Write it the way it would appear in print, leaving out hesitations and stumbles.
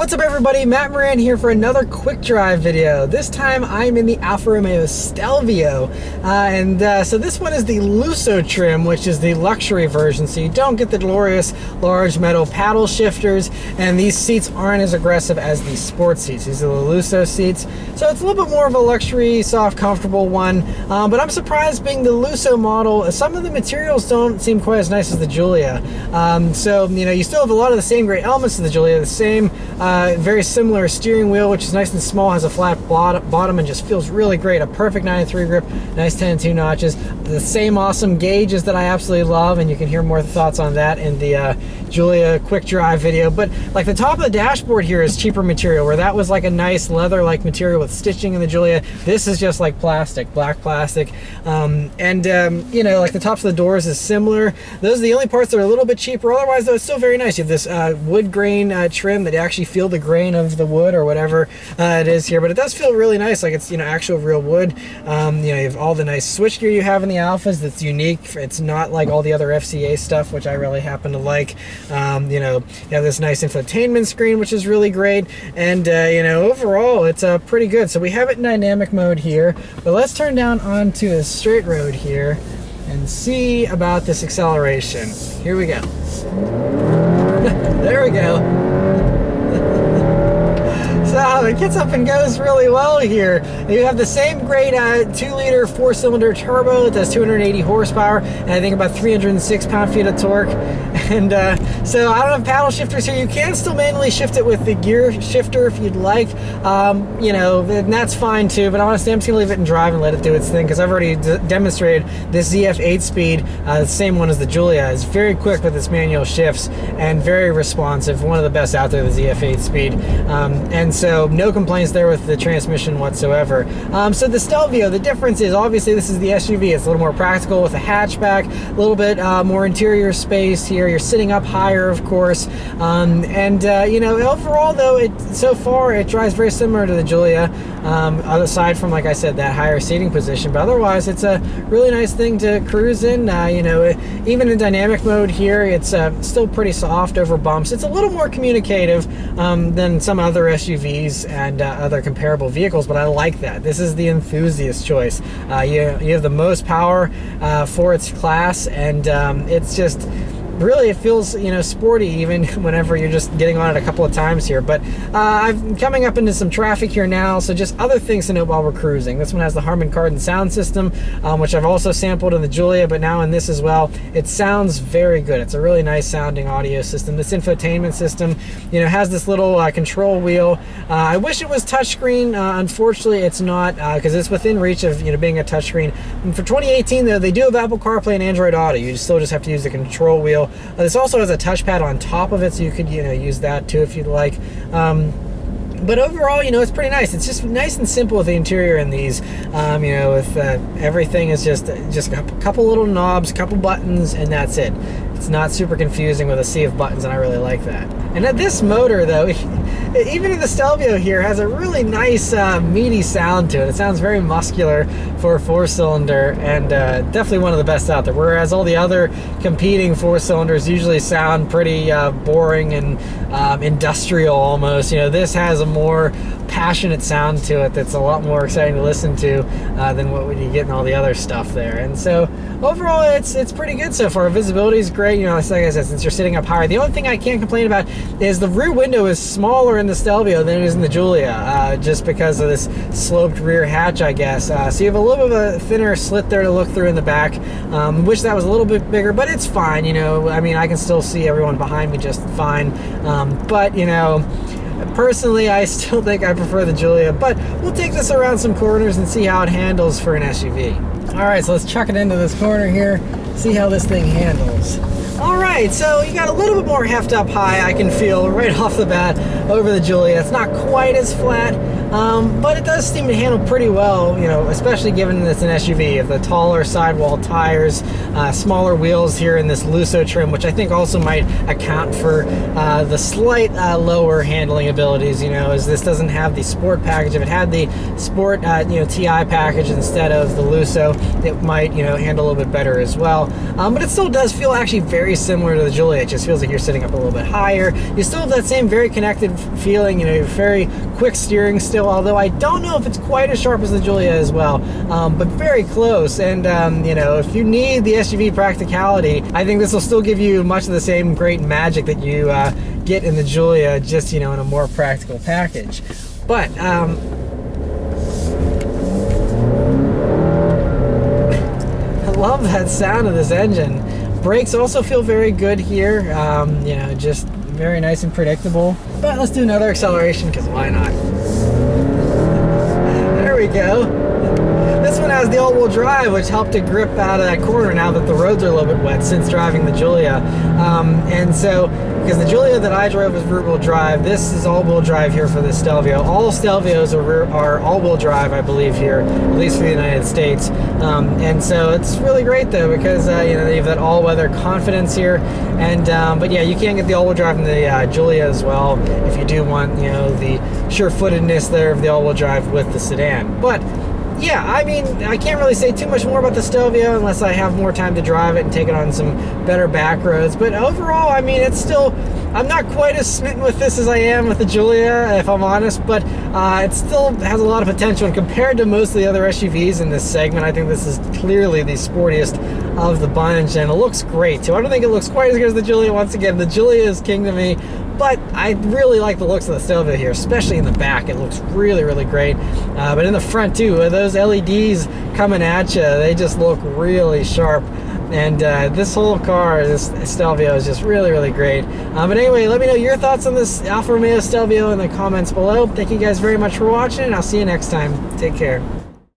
What's up everybody, Matt Maran here for another quick drive video. This time I'm in the Alfa Romeo Stelvio, so this one is the Lusso trim, which is the luxury version, so you don't get the glorious large metal paddle shifters, and these seats aren't as aggressive as the sport seats. These are the Lusso seats, so it's a little bit more of a luxury, soft, comfortable one, but I'm surprised being the Lusso model, some of the materials don't seem quite as nice as the Giulia. So, you know, you still have a lot of the same great elements of the Giulia, the same very similar steering wheel, which is nice and small, has a flat bottom and just feels really great. A perfect 93 grip, nice 10-2 notches, the same awesome gauges that I absolutely love, and you can hear more thoughts on that in the Giulia quick drive video. But like the top of the dashboard here is cheaper material, where that was like a nice leather-like material with stitching in the Giulia. This is just like plastic, black plastic, you know, like the tops of the doors is similar. Those are the only parts that are a little bit cheaper. Otherwise, though, it's still very nice. You have this wood grain trim that you actually feel the grain of the wood or whatever it is here, but it does feel really nice, like it's, you know, actual real wood. You know, you have all the nice switchgear you have in the Alphas that's unique. It's not like all the other FCA stuff, which I really happen to like. You know, you have this nice infotainment screen, which is really great, and you know, overall it's pretty good. So we have it in dynamic mode here, but let's turn down onto a straight road here and see about this acceleration. Here we go. There we go. So it gets up and goes really well here. You have the same great 2-liter 4-cylinder turbo. It does 280 horsepower and I think about 306 pound-feet of torque. And so I don't have paddle shifters here. You can still manually shift it with the gear shifter if you'd like. You know, and that's fine too. But honestly, I'm just gonna leave it in drive and let it do its thing, because I've already demonstrated this ZF 8-speed, the same one as the Giulia, is very quick with its manual shifts and very responsive. One of the best out there, the ZF 8-speed. And so no complaints there with the transmission whatsoever. So the Stelvio, the difference is obviously this is the SUV. It's a little more practical with a hatchback, a little bit more interior space here. You're sitting up higher, of course. You know, overall though, so far it drives very similar to the Giulia, aside from, like I said, that higher seating position. But otherwise, it's a really nice thing to cruise in. You know, even in dynamic mode here, it's still pretty soft over bumps. It's a little more communicative than some other SUVs and other comparable vehicles, but I like that. This is the enthusiast choice. You have the most power for its class, and it's just really, it feels, you know, sporty even whenever you're just getting on it a couple of times here. But I'm coming up into some traffic here now, so just other things to note while we're cruising. This one has the Harman Kardon sound system, which I've also sampled in the Giulia, but now in this as well. It sounds very good. It's a really nice sounding audio system. This infotainment system, you know, has this little control wheel. I wish it was touchscreen. Unfortunately, it's not, because it's within reach of, you know, being a touchscreen. And for 2018, though, they do have Apple CarPlay and Android Auto. You still just have to use the control wheel. This also has a touchpad on top of it, so you could, you know, use that too if you'd like. But overall, you know, it's pretty nice. It's just nice and simple with the interior in these. You know, with everything is just a couple little knobs, couple buttons, and that's it. It's not super confusing with a sea of buttons, and I really like that. And this motor, though, even in the Stelvio here, has a really nice meaty sound to it. It sounds very muscular for a 4-cylinder, and definitely one of the best out there. Whereas all the other competing 4-cylinders usually sound pretty boring and industrial almost. You know, this has a more passionate sound to it that's a lot more exciting to listen to than what you get in all the other stuff there. And so overall, it's pretty good so far. Visibility is great. You know, like I said, since you're sitting up higher. The only thing I can't complain about is the rear window is smaller in the Stelvio than it is in the Giulia, just because of this sloped rear hatch, I guess. So you have a little bit of a thinner slit there to look through in the back. Wish that was a little bit bigger, but it's fine. You know, I mean, I can still see everyone behind me just fine. But, you know, personally, I still think I prefer the Giulia, but we'll take this around some corners and see how it handles for an SUV. All right, so let's chuck it into this corner here, see how this thing handles. All right, so you got a little bit more heft up high, I can feel right off the bat over the Giulia. It's not quite as flat, but it does seem to handle pretty well, you know, especially given that it's an SUV. Of the taller sidewall tires, smaller wheels here in this Lusso trim, which I think also might account for the slight lower handling abilities, you know, as this doesn't have the Sport package. If it had the Sport, you know, TI package instead of the Lusso, it might, you know, handle a little bit better as well. But it still does feel actually very similar similar to the Giulia. It just feels like you're sitting up a little bit higher. You still have that same very connected feeling, you know, very quick steering still, although I don't know if it's quite as sharp as the Giulia as well, but very close. And you know, if you need the SUV practicality, I think this will still give you much of the same great magic that you get in the Giulia, just, you know, in a more practical package. But love that sound of this engine. Brakes also feel very good here. You know, just very nice and predictable. But let's do another acceleration, because why not? There we go. This one has the all-wheel drive, which helped to grip out of that corner now that the roads are a little bit wet since driving the Giulia. And so, because the Giulia that I drove was rear-wheel drive, this is all-wheel drive here for the Stelvio. All Stelvios are all-wheel drive, I believe, here, at least for the United States. And so it's really great, though, because you know, they have that all-weather confidence here. And but yeah, you can get the all-wheel drive in the Giulia as well if you do want, you know, the sure-footedness there of the all-wheel drive with the sedan. But yeah, I mean, I can't really say too much more about the Stelvio unless I have more time to drive it and take it on some better back roads. But overall, I mean, it's still, I'm not quite as smitten with this as I am with the Giulia, if I'm honest, but it still has a lot of potential. And compared to most of the other SUVs in this segment, I think this is clearly the sportiest of the bunch, and it looks great too. I don't think it looks quite as good as the Giulia. Once again, the Giulia is king to me, but I really like the looks of the Stelvio here, especially in the back. It looks really, really great. But in the front too, those LEDs coming at you, they just look really sharp. And this whole car, this Stelvio, is just really, really great. But anyway, let me know your thoughts on this Alfa Romeo Stelvio in the comments below. Thank you guys very much for watching, and I'll see you next time. Take care.